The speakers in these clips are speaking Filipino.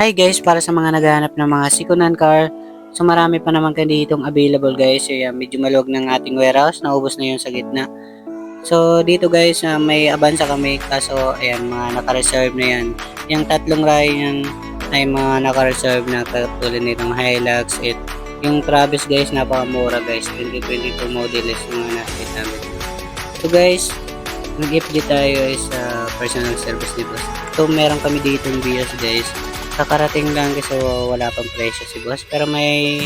Hi guys, para sa mga naghahanap ng mga second-hand car, so marami pa naman ditong available guys. So yan, medyo maluwag ng ating warehouse, naubos na yun sa gitna. So dito guys, may Avanza kami, kaso ayan, mga naka-reserve na yan. Yung tatlong raya yan ay mga naka-reserve na katulad nitong Hilux. Yung Travis guys, napakamura guys, 2022 model is yung mga nakikita namin. So guys, nag-FG tayo sa personal service ni boss. So meron kami dito yung Vios guys. Kakarating lang kasi wala pang presyo si boss. Pero may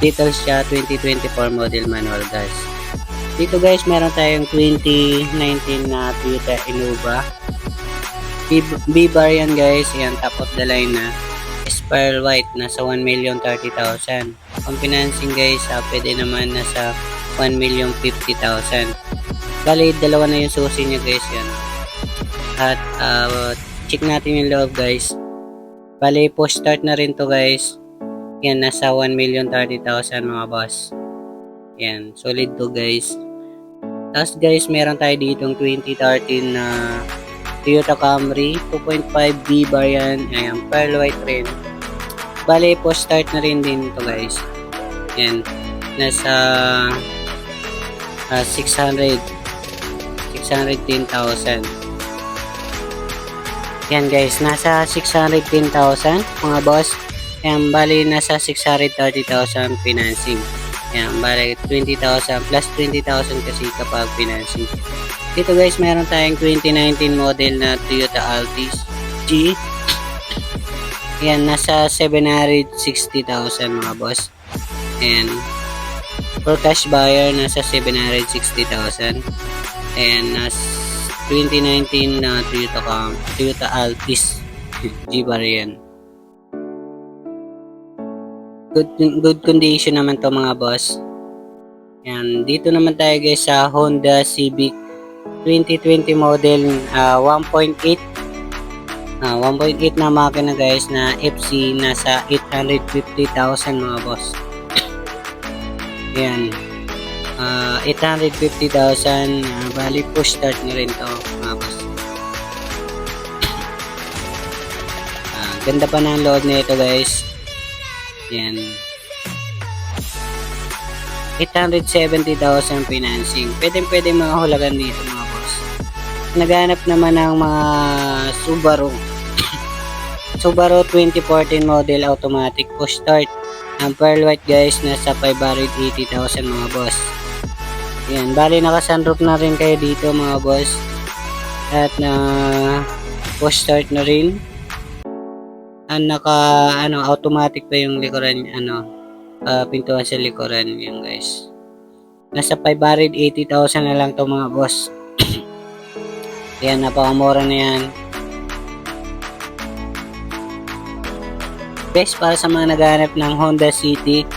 details siya, 2024 model manual guys. Dito guys, meron tayong 2019 na Toyota Innova. B-bar yan guys. Yan, top of the line na. Spiral white, nasa 1,030,000. Kung financing guys, pwede naman nasa 1,050,000. Bali, dalawa na yung susi niya guys yan. At check natin yung loob guys. Bali, post start na rin to guys. Yan, nasa 1,030,000 mga boss. Yan, solid to guys. Tapos guys, meron tayo ditong 2013 na Toyota Camry 2.5 B-bar yan. Ayan, pearl white rin. Bali, post start na rin din to guys. Yan, nasa 610,000. Yan guys, nasa 610,000 mga boss. Yan, bali nasa 630,000 financing. Yan, bali 20,000 plus 20,000 kasi kapag financing. Dito guys, meron tayong 2019 model na Toyota Altis G. Yan, nasa 760,000 mga boss. And for cash buyer, nasa 760,000. And nasa 2019 na Toyota Altis G-bar yan. Good condition naman to mga boss. Yan, dito naman tayo guys sa Honda Civic 2020 model 1.8 na makina guys na FC, nasa 850,000 mga boss. Yan, 850,000. Bali push start na rin to mga boss. Ganda pa ng load nito guys. Yan, 870,000 financing. Pwede mga hulagan dito mga boss. Naghanap naman ng mga Subaru 2014 model automatic push start. Ang pearl white guys, nasa 580,000 mga boss. Yan, bali naka-sunroof na rin kayo dito mga boss. At na push start na rin. Automatic pa yung likuran, pintuan sa likuran yan guys. Nasa 580,000 na lang to mga boss. Yan, napakamura na yan. Best para sa mga naghahanap ng Honda City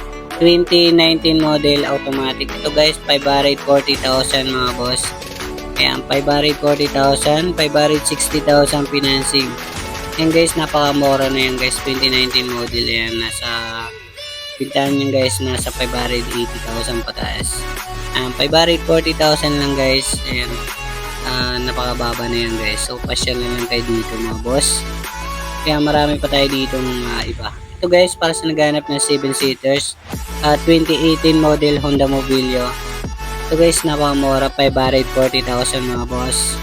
2019 model automatic. Ito guys, 540,000 mga boss. Ayan, 540,000, 560,000 financing. Yan guys, napakamura na yan guys. 2019 model yan. Nasa pintahan yan guys, nasa 580,000 pataas. 540,000 lang guys. Ayan, napakababa na yan guys. So pasyal na lang kayo dito mga boss. Kaya marami pa tayo dito mga iba. Ito guys, para sa naghanap ng 7-seaters 2018 model Honda Mobilio. Ito guys, napakamura, 540,000 mga boss.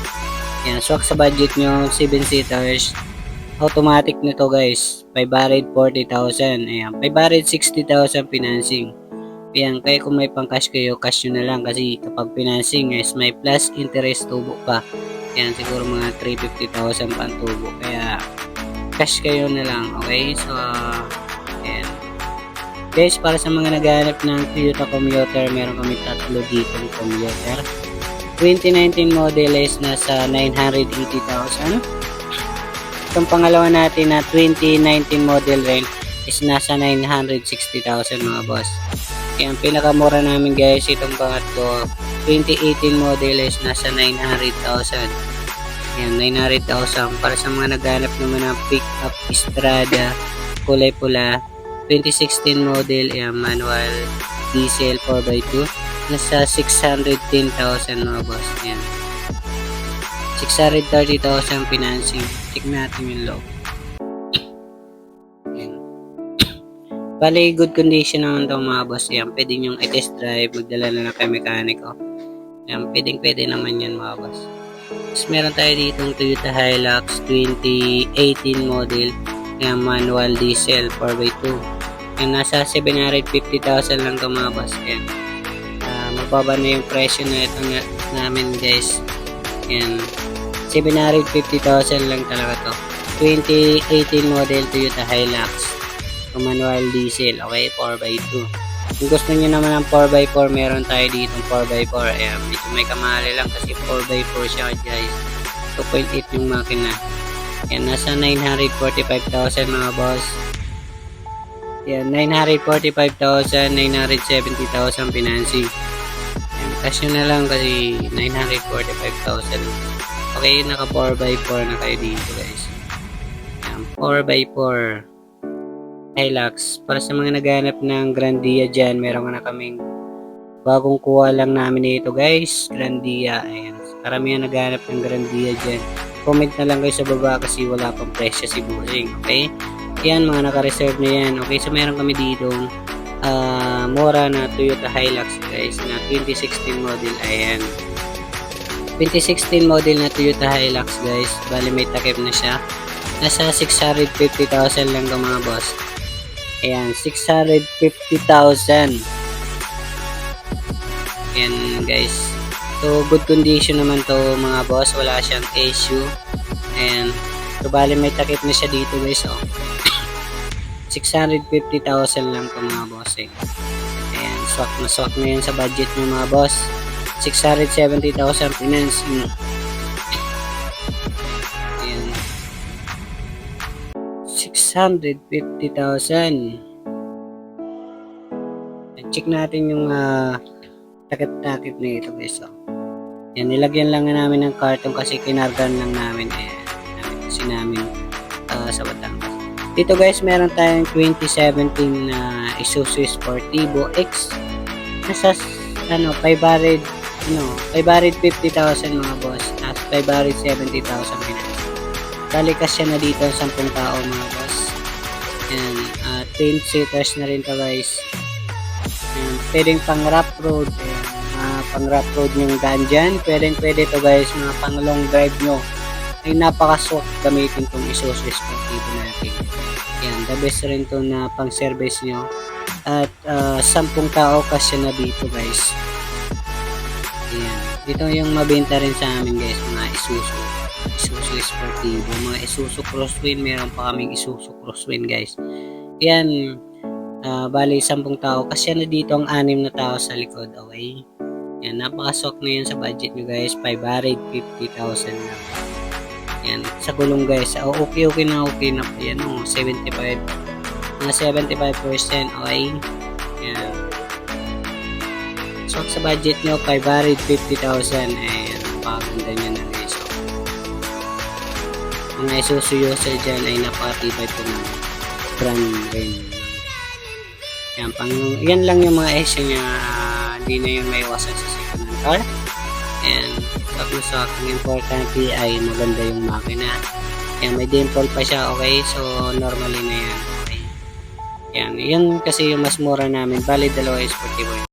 Yan, swak sa budget nyo, 7-seaters automatic nito guys, 540,000. Ayan, 560,000 financing. Ayan, kaya kung may pang cash kayo, cash nyo na lang kasi kapag financing guys, may plus interest tubo pa. Ayan, siguro mga 350,000 pang tubo. Kaya cash kayo na lang, okay? So ayan guys, para sa mga naghahanap ng Toyota Commuter, meron kami tatlo ditong Commuter. 2019 model is nasa 980,000. Itong pangalawa natin na 2019 model rin is nasa 960,000 mga boss. Kaya ang pinakamura namin guys, itong pangatlo 2018 model is nasa 900,000. Yan, 900,000. Para sa mga naghanap naman ng pick-up Strada kulay pula 2016 model, yan, manual diesel 4x2, nasa 610,000 mga boss. Yan, 630,000 financing. Check natin yung loob. Bali, good condition naman to mga boss. Yan, pwede nyo i-test drive, magdala na lang kay mekaniko. Yan, pwede naman yan mga boss. Tapos meron tayo ditong Toyota Hilux 2018 model. Yan, manual diesel 4x2. Yan, nasa 750,000 lang to mga boss. Yan, mababa na yung presyo na ito namin guys. Yan, 750,000 lang talaga to. 2018 model Toyota Hilux. Manual diesel, okay, 4x2. Kung gusto niyo naman ng 4x4, meron tayo dito 4x4. Ayan, medyo may kamali lang kasi 4x4 siya guys. 2.8 yung makina. Ayan, nasa 945,000 mga boss. Ayan, 945,000, 970,000 financing. Ayan, cash nyo na lang kasi 945,000. Okay, naka 4x4 na kayo dito guys. Ayan, 4x4. Hilux. Para sa mga naghahanap ng Grandia dyan, meron na kaming bagong kuha lang namin ito guys. Grandia. Ayan. Karamihan naghahanap ng Grandia dyan. Comment na lang kayo sa baba kasi wala pang presyo si Busing. Okay? Yan, mga naka-reserve na yan. Okay, so meron kami dito mura na Toyota Hilux guys na 2016 model. Ayan. 2016 model na Toyota Hilux guys. Bali may takip na siya. Nasa 650,000 lang ito mga boss. Ayan, 650,000. Ayan guys. So, good condition naman to mga boss. Wala siyang issue. Ayan. So, bali may takip na siya dito guys. Oh. 650,000 lang to mga boss. Eh. Ayan, swak na yan sa budget nyo mga boss. 670,000 financing. Ayan. 650,000. Check natin yung takip-takip na ito guys. So, yan, nilagyan lang namin ng karton kasi kinargan lang namin. Kasi namin sa Batangas. Dito guys, meron tayong 2017 na Isuzu Sportivo X. Nasa 550,000 mga boss. Nasa 570,000 pinag. Balikas siya na dito 10 tao mga boss. Yan, 10 seaters na rin to guys. Yan, pwedeng pang rough road. Yan, pang rough road yung daan dyan. Pwede to guys, mga pang long drive nyo. Ay napaka-swak gamitin tong Isuzu Sportivo natin. Yan, the best rin to na pang service nyo. At 10 tao kasi na dito guys. Yan, dito yung mabenta rin sa amin guys, mga Isuzu Sportivo, mga Isuzu Crosswind. Meron pa kaming Isuzu Crosswind guys. Yan, bali 10 tao kasi na dito ang 6 na tao sa likod. Okay, yan, napakasok na yun sa budget nyo guys. 550,000 lang. Yan, sa gulong guys. Okay na pa yan. 75, mga 75%. Okay, yan, so sa budget nyo 550,000. Ayan, napakaganda nyo na guys. So, mga Isuzu user dyan ay napakatibay po ng brand rin. Yan lang yung mga issue niya. Hindi na yung may iwasan sa second hand car. And sa ang importante ay maganda yung makina. Yan, may dimple pa siya. Okay, so normally na yan. Okay, yan kasi yung mas mura namin. Bali, dalawa Sportivo.